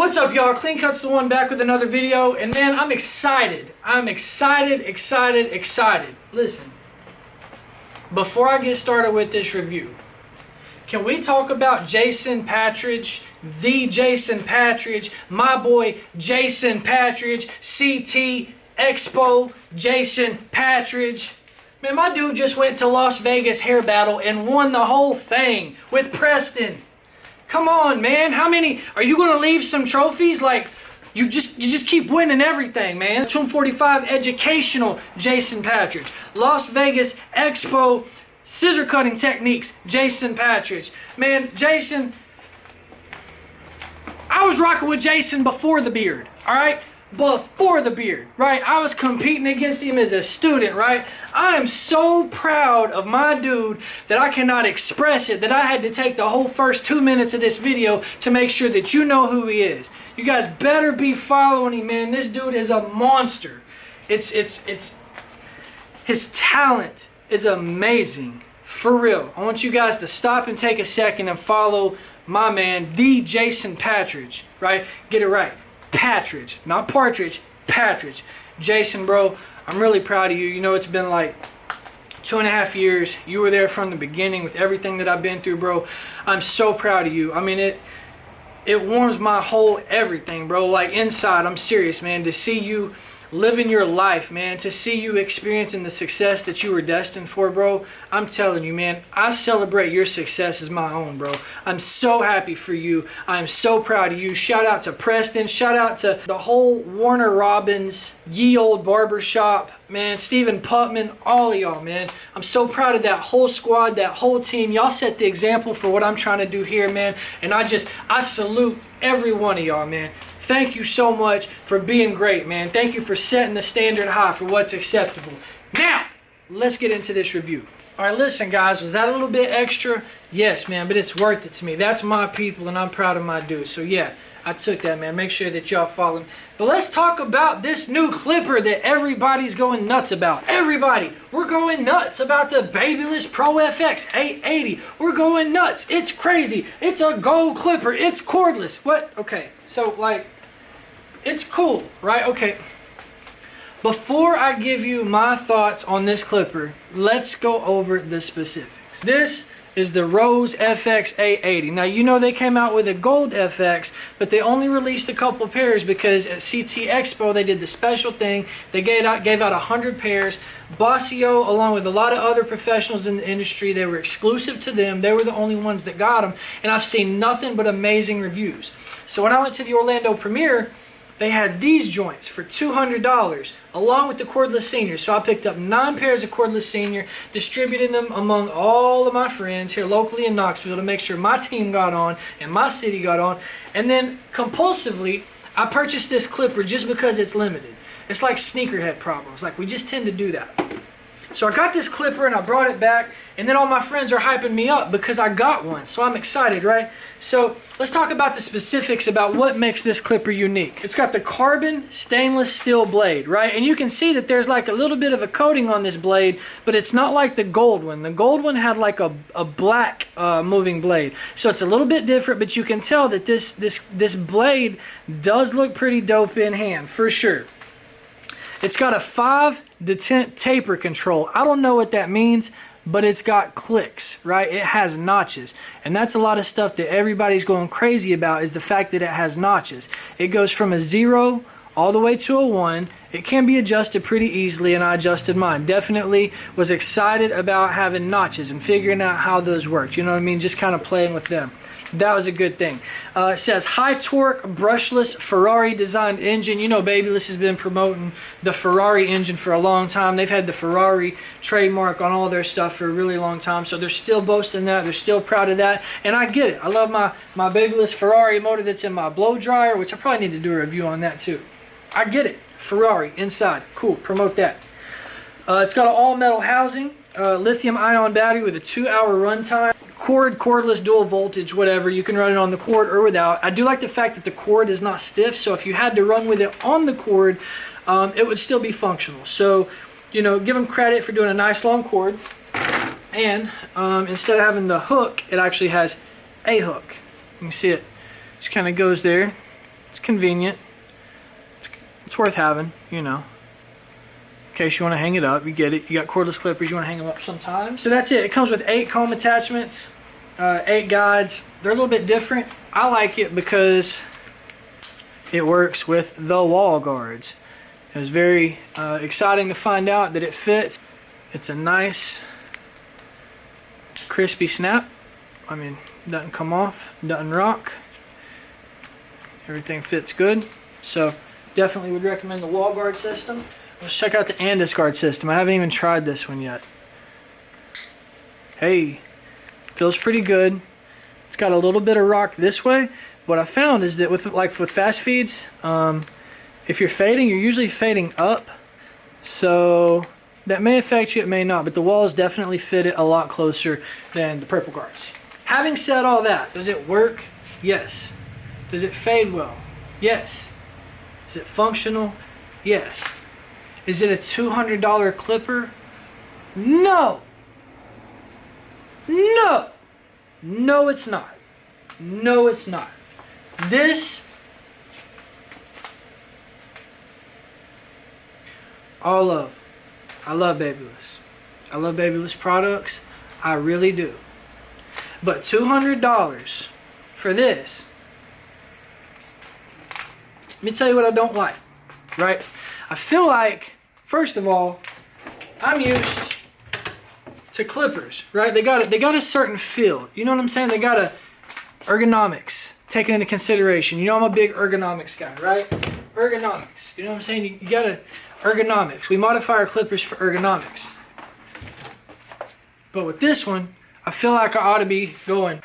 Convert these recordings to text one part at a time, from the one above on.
What's up, y'all? Clean Cuts the One back with another video, and man, I'm excited. I'm excited. Listen, before I get started with this review, can we talk about Jason Patridge, the Jason Patridge, my boy Jason Patridge, CT Expo Jason Patridge? Man, my dude just went to Las Vegas hair battle and won the whole thing with Preston. Come on, man. How many are you gonna leave some trophies? Like you just keep winning everything, man. 245 educational Jason Patridge. Las Vegas Expo scissor cutting techniques Jason Patridge. Man, Jason, I was rocking with Jason before the beard, all right? Before the beard, right? I was competing against him as a student, right? I am so proud of my dude that I cannot express it, that I had to take the whole first 2 minutes of this video to make sure that you know who he is. You guys better be following him, man. This dude is a monster. It's his talent is amazing, for real. I want you guys to stop and take a second and follow my man, the Jason Patridge, right? Get it right. Patridge, not Partridge, Patridge. Jason, bro, I'm really proud of you. You know, it's been like 2.5 years. You were there from the beginning with everything that I've been through, bro. I'm so proud of you. I mean, it warms my whole everything, bro. Like inside, I'm serious, man. To see you living your life, man, to see you experiencing the success that you were destined for, bro, I'm telling you, man, I celebrate your success as my own, bro. I'm so happy for you. I'm so proud of you. Shout out to Preston. Shout out to the whole Warner Robbins, ye old barber shop, man, Stephen Putman, all of y'all, man. I'm so proud of that whole squad, that whole team. Y'all set the example for what I'm trying to do here, man. And I salute every one of y'all, man. Thank you so much for being great, man. Thank you for setting the standard high for what's acceptable. Now, let's get into this review. All right, listen, guys, was that a little bit extra? Yes, man, but it's worth it to me. That's my people, and I'm proud of my dude. So, yeah, I took that, man. Make sure that y'all follow me. But let's talk about this new clipper that everybody's going nuts about. Everybody, we're going nuts about the Babyless ProFX 880. We're going nuts. It's crazy. It's a gold clipper. It's cordless. What? Okay, so, like, it's cool, right? Okay. Before I give you my thoughts on this clipper, let's go over the specifics. This is the Rose FX 880. Now, you know they came out with a gold FX, but they only released a couple pairs because at CT Expo they did the special thing. They gave out 100 pairs. Bossio, along with a lot of other professionals in the industry, they were exclusive to them. They were the only ones that got them, and I've seen nothing but amazing reviews. So when I went to the Orlando premiere, they had these joints for $200 along with the Cordless Senior. So I picked up 9 pairs of Cordless Senior, distributed them among all of my friends here locally in Knoxville to make sure my team got on and my city got on. And then compulsively, I purchased this clipper just because it's limited. It's like sneakerhead problems. Like, we just tend to do that. So I got this clipper and I brought it back, and then all my friends are hyping me up because I got one. So I'm excited, right? So let's talk about the specifics about what makes this clipper unique. It's got the carbon stainless steel blade, right? And you can see that there's like a little bit of a coating on this blade, but it's not like the gold one. The gold one had like a black moving blade. So it's a little bit different, but you can tell that this blade does look pretty dope in hand, for sure. It's got a 5 detent taper control. I don't know what that means, but it's got clicks, right? It has notches. And that's a lot of stuff that everybody's going crazy about, is the fact that it has notches. It goes from a 0 all the way to a 1. It can be adjusted pretty easily, and I adjusted mine. Definitely was excited about having notches and figuring out how those worked. You know what I mean? Just kind of playing with them. That was a good thing. It says high torque brushless Ferrari designed engine. You know, Babyless has been promoting the Ferrari engine for a long time. They've had the Ferrari trademark on all their stuff for a really long time. So they're still boasting that. They're still proud of that. And I get it. I love my Babyless Ferrari motor that's in my blow dryer, which I probably need to do a review on that too. I get it. Ferrari inside. Cool. Promote that. It's got an all metal housing, lithium ion battery with a 2-hour runtime. Cordless, dual voltage, whatever. You can run it on the cord or without. I do like the fact that the cord is not stiff, so if you had to run with it on the cord, it would still be functional. So, you know, give them credit for doing a nice long cord. And instead of having the hook, it actually has a hook. You can see it just kind of goes there. It's convenient. It's worth having, you know. In case you want to hang it up, you get it. You got cordless clippers, you want to hang them up sometimes. So that's it. It comes with 8 comb attachments, 8 guides. They're a little bit different. I like it because it works with the wall guards. It was very exciting to find out that it fits. It's a nice crispy snap. I mean, doesn't come off, doesn't rock. Everything fits good. So definitely would recommend the wall guard system. Let's check out the Andis guard system. I haven't even tried this one yet. Hey, feels pretty good. It's got a little bit of rock this way. What I found is that with fast feeds, if you're fading, you're usually fading up. So that may affect you, it may not, but the walls definitely fit it a lot closer than the purple guards. Having said all that, does it work? Yes. Does it fade well? Yes. Is it functional? Yes. Is it a $200 clipper? No. No. No, it's not. No, it's not. This, all love. I love Babyless. I love Babyless products. I really do. But $200 for this, let me tell you what I don't like, right? I feel like, first of all, I'm used to clippers, right? They got a certain feel. You know what I'm saying? They got a ergonomics taken into consideration. You know I'm a big ergonomics guy, right? Ergonomics. You know what I'm saying? You got to ergonomics. We modify our clippers for ergonomics. But with this one, I feel like I ought to be going,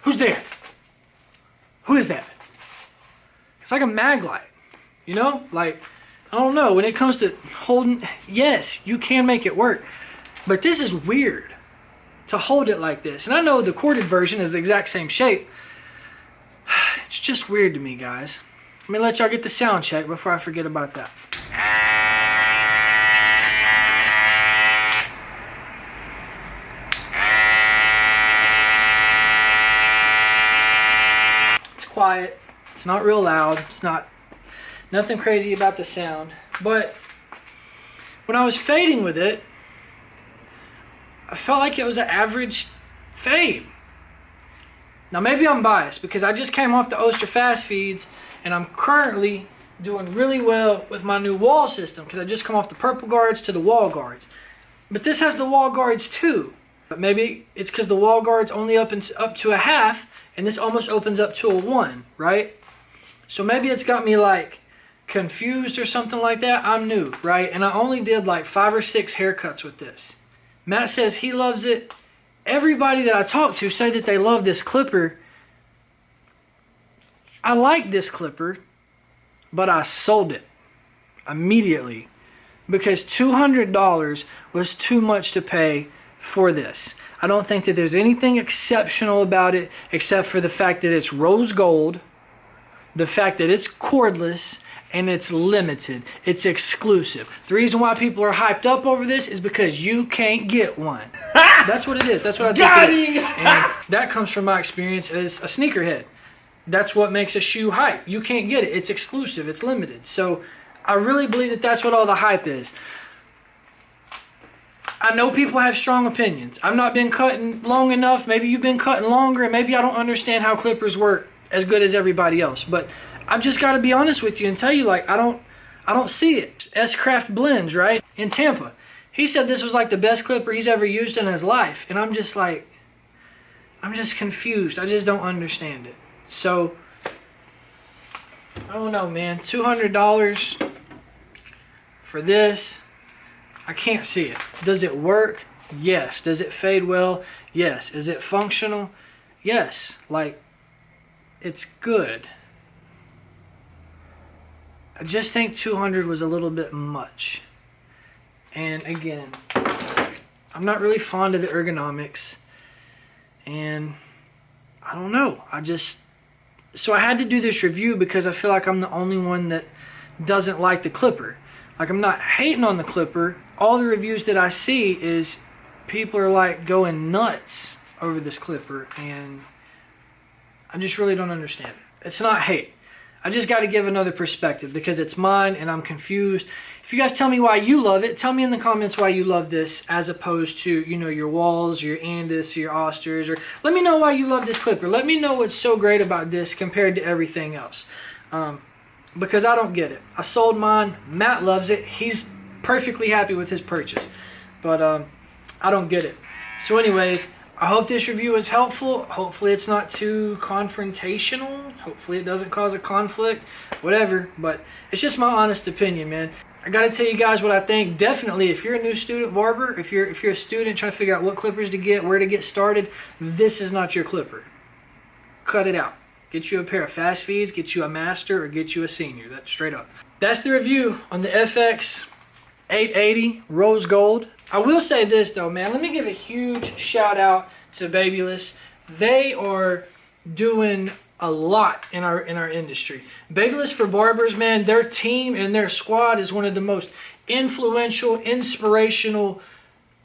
who's there? Who is that? It's like a mag light, you know? Like, I don't know, when it comes to holding, yes, you can make it work. But this is weird to hold it like this. And I know the corded version is the exact same shape. It's just weird to me, guys. Let me let y'all get the sound check before I forget about that. It's quiet. It's not real loud. It's nothing crazy about the sound. But when I was fading with it, I felt like it was an average fade. Now maybe I'm biased because I just came off the Oster fast feeds and I'm currently doing really well with my new wall system because I just come off the purple guards to the wall guards. But this has the wall guards too. But maybe it's because the wall guards only up to a half and this almost opens up to a 1, right? So maybe it's got me like confused or something like that. I'm new, right? And I only did like 5 or 6 haircuts with this. Matt says he loves it. Everybody that I talk to say that they love this clipper. I like this clipper, but I sold it immediately because $200 was too much to pay for this. I don't think that there's anything exceptional about it except for the fact that it's rose gold, the fact that it's cordless, and it's limited. It's exclusive. The reason why people are hyped up over this is because you can't get one. That's what it is. That's what I think it is. And that comes from my experience as a sneakerhead. That's what makes a shoe hype. You can't get it. It's exclusive. It's limited. So I really believe that that's what all the hype is. I know people have strong opinions. I've not been cutting long enough. Maybe you've been cutting longer, and maybe I don't understand how clippers work as good as everybody else. But I've just got to be honest with you and tell you, like, I don't see it. S-Craft Blends, right, in Tampa. He said this was like the best clipper he's ever used in his life. And I'm just like, I'm just confused. I just don't understand it. So, I don't know, man. $200 for this, I can't see it. Does it work? Yes. Does it fade well? Yes. Is it functional? Yes. Like, it's good. I just think 200 was a little bit much. And again, I'm not really fond of the ergonomics. And I don't know. So I had to do this review because I feel like I'm the only one that doesn't like the clipper. Like, I'm not hating on the clipper. All the reviews that I see is people are like going nuts over this clipper. And I just really don't understand it. It's not hate. I just got to give another perspective because it's mine and I'm confused. If you guys tell me why you love it, tell me in the comments why you love this as opposed to, you know, your Walls, your Andis, your Osters, or let me know why you love this clipper. Let me know what's so great about this compared to everything else. Because I don't get it. I sold mine. Matt loves it. He's perfectly happy with his purchase. But I don't get it. So anyways, I hope this review is helpful. Hopefully it's not too confrontational. Hopefully it doesn't cause a conflict. Whatever. But it's just my honest opinion, man. I gotta tell you guys what I think. Definitely, if you're a new student barber, if you're a student trying to figure out what clippers to get, where to get started, this is not your clipper. Cut it out. Get you a pair of fast feeds, get you a master, or get you a senior. That's straight up. That's the review on the FX 880 Rose Gold. I will say this though, man. Let me give a huge shout out to Babyless. They are doing a lot in our industry. Babyless for barbers, man. Their team and their squad is one of the most influential, inspirational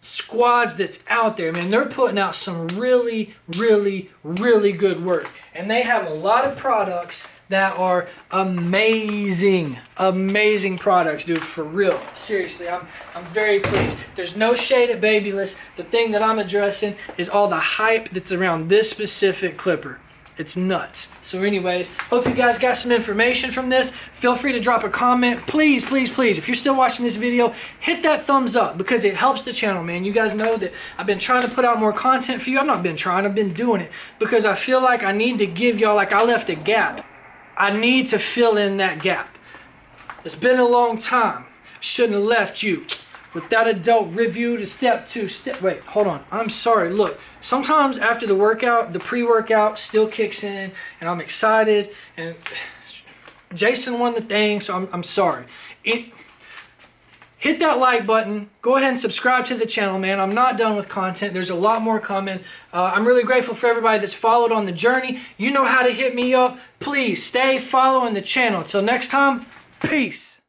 squads that's out there, man. They're putting out some really, really, really good work. And they have a lot of products that are amazing. Amazing products, dude, for real. Seriously, I'm very pleased. There's no shade at Babyless. The thing that I'm addressing is all the hype that's around this specific clipper. It's nuts. So anyways, hope you guys got some information from this. Feel free to drop a comment. Please, please, please, if you're still watching this video, hit that thumbs up because it helps the channel, man. You guys know that I've been trying to put out more content for you. I've not been trying, I've been doing it because I feel like I need to give y'all, like I left a gap. I need to fill in that gap. It's been a long time. Shouldn't have left you without a dope review to step 2. Wait, hold on. I'm sorry. Look, sometimes after the workout, the pre-workout still kicks in, and I'm excited. And Jason won the thing, so I'm sorry. Hit that like button. Go ahead and subscribe to the channel, man. I'm not done with content. There's a lot more coming. I'm really grateful for everybody that's followed on the journey. You know how to hit me up. Please stay following the channel. Until next time, peace.